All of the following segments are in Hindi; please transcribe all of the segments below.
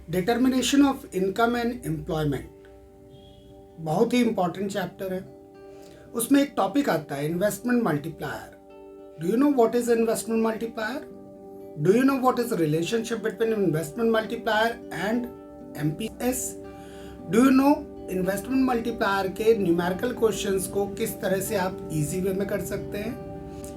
Determination of income and employment बहुत ही इंपॉर्टेंट चैप्टर है। उसमें एक टॉपिक आता है investment multiplier. Do you know what is investment multiplier? Do you know what is relationship between investment multiplier and MPS? Do you know investment multiplier के न्यूमेरिकल क्वेश्चंस को किस तरह से आप इजी वे में कर सकते हैं?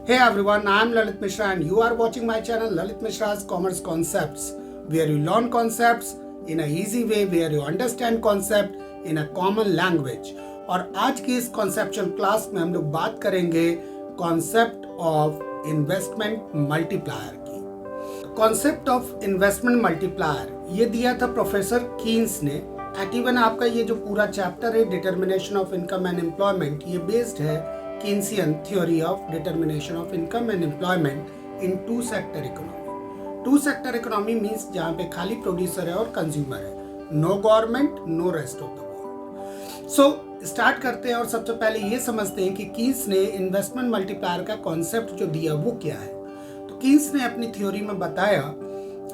Hey everyone, I am Lalit Mishra and you are watching my channel Lalit Mishra's Commerce Concepts, where you learn concepts in a easy way, where you understand concept in a common language. और आज की इस conceptual क्लास में हम लोग बात करेंगे कॉन्सेप्ट ऑफ इन्वेस्टमेंट मल्टीप्लायर की। कॉन्सेप्ट ऑफ इन्वेस्टमेंट मल्टीप्लायर ये दिया था प्रोफेसर कीन्स ने। एट इवन आपका ये जो पूरा चैप्टर है determination of income and employment, ये बेस्ड है Keynesian theory of determination of income and employment in two sector economy. Two sector economy means जहाँ पे खाली प्रोड्यूसर है और कंज्यूमर है, no government no rest of the world. So start करते हैं और सबसे पहले ये समझते हैं कि कीन्स ने इन्वेस्टमेंट मल्टीप्लायर का कॉन्सेप्ट जो दिया वो क्या है। तो कीन्स ने अपनी थ्योरी में बताया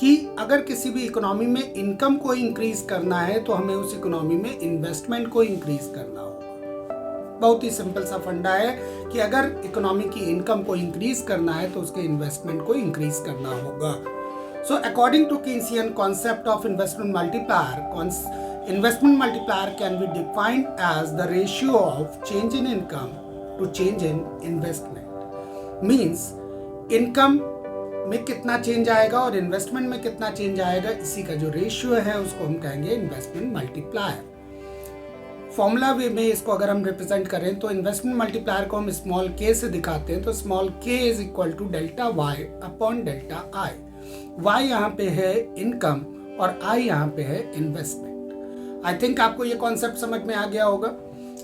कि अगर किसी भी इकोनॉमी में इनकम को इंक्रीज करना है तो हमें उस इकोनॉमी में इन्वेस्टमेंट को इंक्रीज करना होगा। बहुत ही सिंपल सा फंडा है कि अगर इकोनॉमी की इनकम को इंक्रीज करना है तो उसके इन्वेस्टमेंट को इंक्रीज करना होगा। So according to Keynesian concept of investment multiplier can be defined as the ratio of change in income to change in investment. Means income में कितना चेंज आएगा और इन्वेस्टमेंट में कितना चेंज आएगा, इसी का जो रेशियो है उसको हम कहेंगे इन्वेस्टमेंट मल्टीप्लायर। फॉर्मूला वे में इसको अगर हम रिप्रेजेंट करें तो इन्वेस्टमेंट मल्टीप्लायर को हम स्मॉल के से दिखाते हैं। तो स्मॉल के is equal to delta Y upon delta I. Y यहाँ पे है इनकम और आई यहाँ पे है इन्वेस्टमेंट। आई थिंक आपको ये कॉन्सेप्ट समझ में आ गया होगा।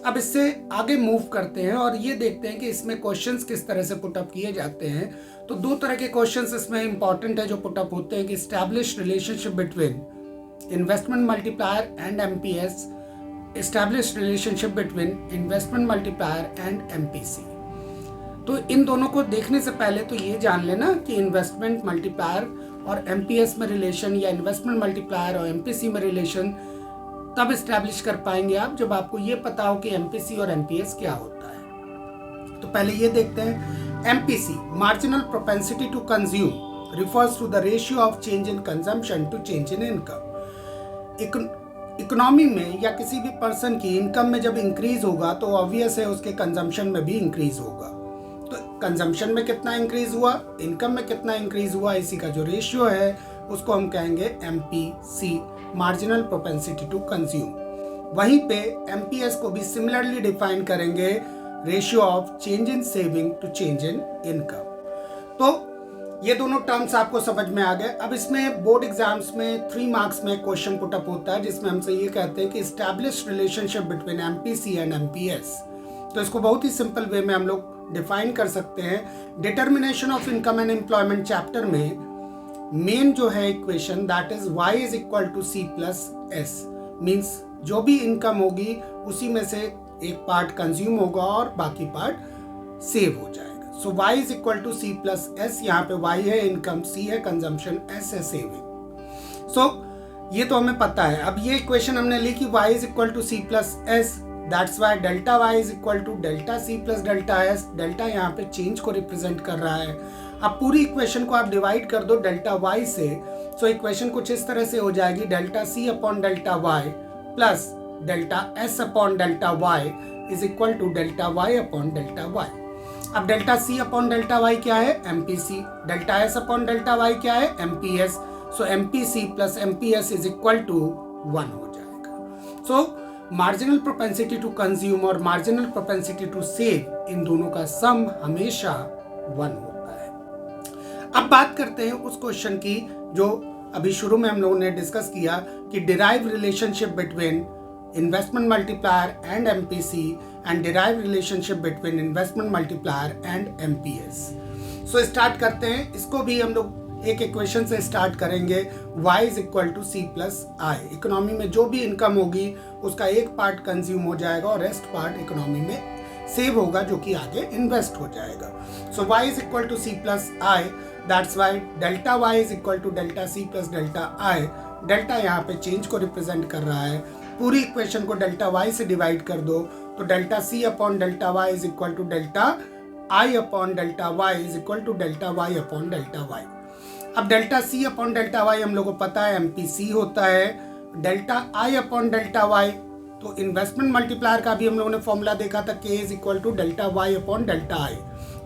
अब इससे आगे मूव करते हैं और ये देखते हैं कि इसमें क्वेश्चंस किस तरह से पुटअप किए जाते हैं। तो दो तरह के क्वेश्चंस इसमें इंपॉर्टेंट है जो पुटअप होते हैं कि establish relationship between investment multiplier and MPS, established relationship between investment multiplier and MPC। तो इन दोनों को देखने से पहले तो ये जान लेना कि इन्वेस्टमेंट मल्टीप्लायर और MPS में रिलेशन या इन्वेस्टमेंट मल्टीप्लायर और MPC में रिलेशन तब एस्टैब्लिश कर पाएंगे आप जब आपको ये पता हो कि MPC और MPS क्या होता है। तो पहले ये देखते हैं। MPC marginal propensity to consume refers to the ratio of change in consumption to change in income. Economy में या किसी भी पर्सन की इनकम में जब इंक्रीज होगा तो ऑब्वियस है उसके कंजम्पशन में भी इंक्रीज होगा। तो कंजम्पशन में कितना इंक्रीज हुआ, इनकम में कितना इंक्रीज हुआ, इसी का जो रेशियो है उसको हम कहेंगे MPC marginal propensity to consume. वहीं पे MPS को भी सिमिलरली डिफाइन करेंगे ratio of change in saving to change in income. तो ये दोनों टर्म्स आपको समझ में आ गए। अब इसमें बोर्ड एग्जाम्स में 3 मार्क्स में क्वेश्चन पुटअप होता है जिसमें हमसे ये कहते हैं कि establish relationship between MPC and MPS। तो इसको बहुत ही सिंपल वे में हम लोग डिफाइन कर सकते हैं। Determination of income and employment chapter में मेन जो है equation that is y is equal to C plus S। Means जो भी इनकम होगी उसी में से एक पार्ट कंज्यूम होगा और बाकी पार्ट सेव हो जाएगा। So y is equal to C plus S। यहाँ पे y है इनकम, C है कंजम्पशन, S है सेविंग। सो ये तो हमें पता है। अब ये इक्वेशन हमने ली कि y is equal to C plus S, that's why delta y is equal to delta C plus delta S। Delta यहाँ पे चेंज को रिप्रेजेंट कर रहा है। अब पूरी इक्वेशन को आप डिवाइड कर दो डेल्टा y से। सो इक्वेशन कुछ इस तरह से हो जाएगी delta C upon delta y plus delta S upon delta y is equal to delta y upon delta y। अब delta C upon delta y क्या है, MPC। Delta S upon delta y क्या है, MPS। So MPC plus MPS is equal to 1 हो जाएगा। So marginal propensity to consume और मार्जिनल प्रोपेंसिटी टू सेव, इन दोनों का सम हमेशा 1 होता है। अब बात करते हैं उस क्वेश्चन की जो अभी शुरू में हम लोगों ने डिस्कस किया कि derive relationship between investment multiplier and MPC and derive relationship between investment multiplier and MPS। So start करते हैं। इसको भी हम लोग एक इक्वेशन से स्टार्ट करेंगे। y is equal to C plus I। Economy में जो भी इनकम होगी उसका एक पार्ट कंज्यूम हो जाएगा और रेस्ट पार्ट इकोनॉमी में सेव होगा जो कि आगे इन्वेस्ट हो जाएगा। So y is equal to C plus I, that's why delta y is equal to delta C plus delta I। Delta यहाँ पे चेंज को रिप्रेजेंट कर रहा है। पूरी इक्वेशन को डेल्टा वाई से डिवाइड कर दो तो delta C upon delta Y is equal to delta I upon delta Y is equal to delta Y upon delta Y. अब delta C upon delta Y हम लोग को पता है MPC होता है। Delta I upon delta Y, तो इन्वेस्टमेंट मल्टीप्लायर का भी हम लोगों ने फॉर्मूला देखा था, K is equal to delta Y upon delta I.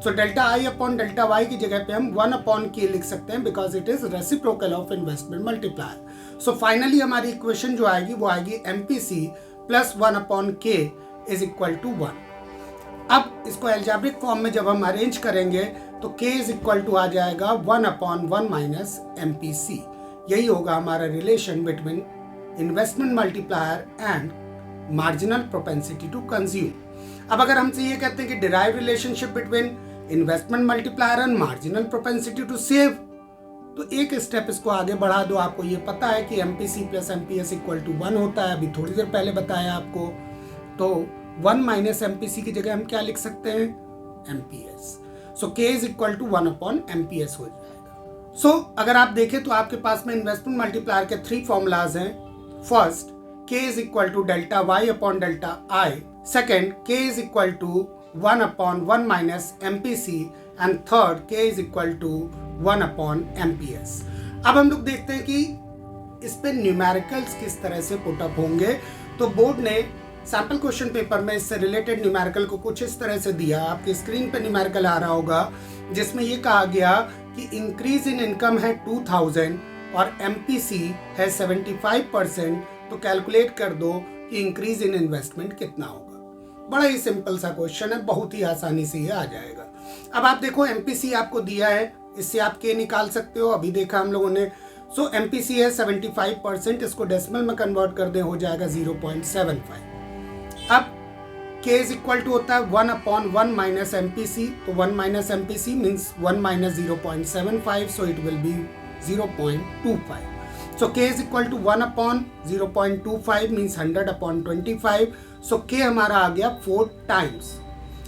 So delta I upon delta Y की जगह पे हम 1 अपॉन K लिख सकते हैं because it is reciprocal of investment multiplier. So finally हमारी इक्वेशन जो आएगी वो आएगी MPC plus 1 upon K is equal to 1। अब इसको एल्जेब्रिक फॉर्म में जब हम अरेंज करेंगे तो K इज इक्वल टू आ जाएगा 1 अपॉन 1 माइनस MPC। यही होगा हमारा relation between investment multiplier and marginal propensity to consume. अब अगर हमसे ये कहते हैं कि derive relationship between investment multiplier and marginal propensity to save, तो एक स्टेप इसको आगे बढ़ा दो। आपको ये पता है कि MPC plus MPS equal to 1 होता है, अभी थोड़ी देर पहले बताया आपको। तो 1 माइनस MPC की जगह हम क्या लिख सकते हैं, MPS। So K is equal to 1 upon MPS हो जाएगा। सो अगर आप देखें तो आपके पास में इन्वेस्टमेंट मल्टीप्लायर के 3 फॉर्मूलाज हैं। First, K is equal to delta y upon delta I. Second, K is equal to 1 upon 1 minus MPC. And third, K is equal to 1 upon MPS. अब हम लोग देखते हैं कि इस पे न्यूमेरिकल्स किस तरह से पुटअप होंगे। तो बोर्ड ने सैम्पल क्वेश्चन पेपर में इससे रिलेटेड न्यूमेरिकल को कुछ इस तरह से दिया। आपकी स्क्रीन पे न्यूमेरिकल आ रहा होगा जिसमें ये कहा गया कि इंक्रीज इन इनकम है 2000 और MPC है 75%। तो कैलकुलेट कर दो कि इंक्रीज इन इन्वेस्टमेंट कितना होगा। बड़ा ही सिंपल सा क्वेश्चन है, बहुत ही आसानी से ये आ जाएगा। अब आप देखो MPC आपको दिया है, इससे आप K निकाल सकते हो, अभी देखा हम लोगों ने। सो MPC है 75%, इसको डेसिमल में कन्वर्ट कर दे हो जाएगा 0.75। अब K इज इक्वल टू होता है 1 अपॉन 1 माइनस MPC, तो 1 minus MPC means 1 minus 0.75, so it will be 0.25। So K is equal to 1 upon 0.25 means 100 upon 25. So K हमारा आ गया 4 टाइम्स।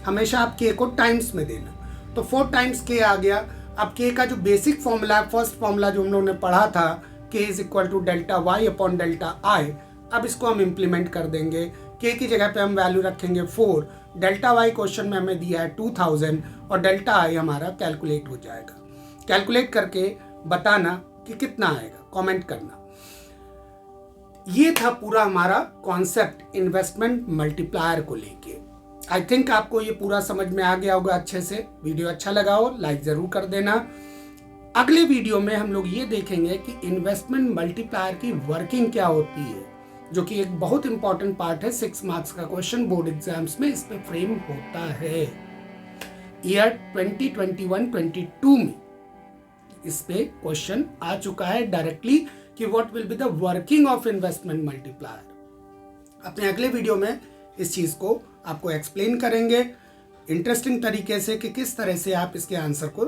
हमेशा आप K को टाइम्स में देना, तो 4 टाइम्स K आ गया। अब K का जो बेसिक फॉर्मूला है, फर्स्ट फॉर्मूला जो हम लोगों ने पढ़ा था, K is equal to delta y upon delta I। अब इसको हम इम्प्लीमेंट कर देंगे। K की जगह पे हम वैल्यू रखेंगे 4, डेल्टा y क्वेश्चन में हमें दिया है 2000 और डेल्टा I हमारा कैलकुलेट हो जाएगा। कैलकुलेट करके बताना कि कितना आएगा, कमेंट करना। ये था पूरा हमारा कॉन्सेप्ट इन्वेस्टमेंट मल्टीप्लायर को लेके। आई थिंक आपको ये पूरा समझ में आ गया होगा अच्छे से। वीडियो अच्छा लगा हो लाइक जरूर कर देना। अगले वीडियो में हम लोग ये देखेंगे कि इन्वेस्टमेंट मल्टीप्लायर की वर्किंग क्या होती है, जो कि एक बहुत इंपॉर्टेंट पार्ट है। 6 मार्क्स का क्वेश्चन बोर्ड एग्जाम्स में इस पे फ्रेम होता है। ईयर 2021-22 में इस पे क्वेश्चन आ चुका है डायरेक्टली कि what will be the working of investment multiplier. अपने अगले वीडियो में इस चीज को आपको एक्सप्लेन करेंगे इंटरेस्टिंग तरीके से कि किस तरह से आप इसके आंसर को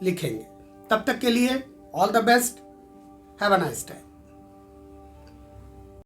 लिखेंगे। तब तक के लिए all the best, have a nice time.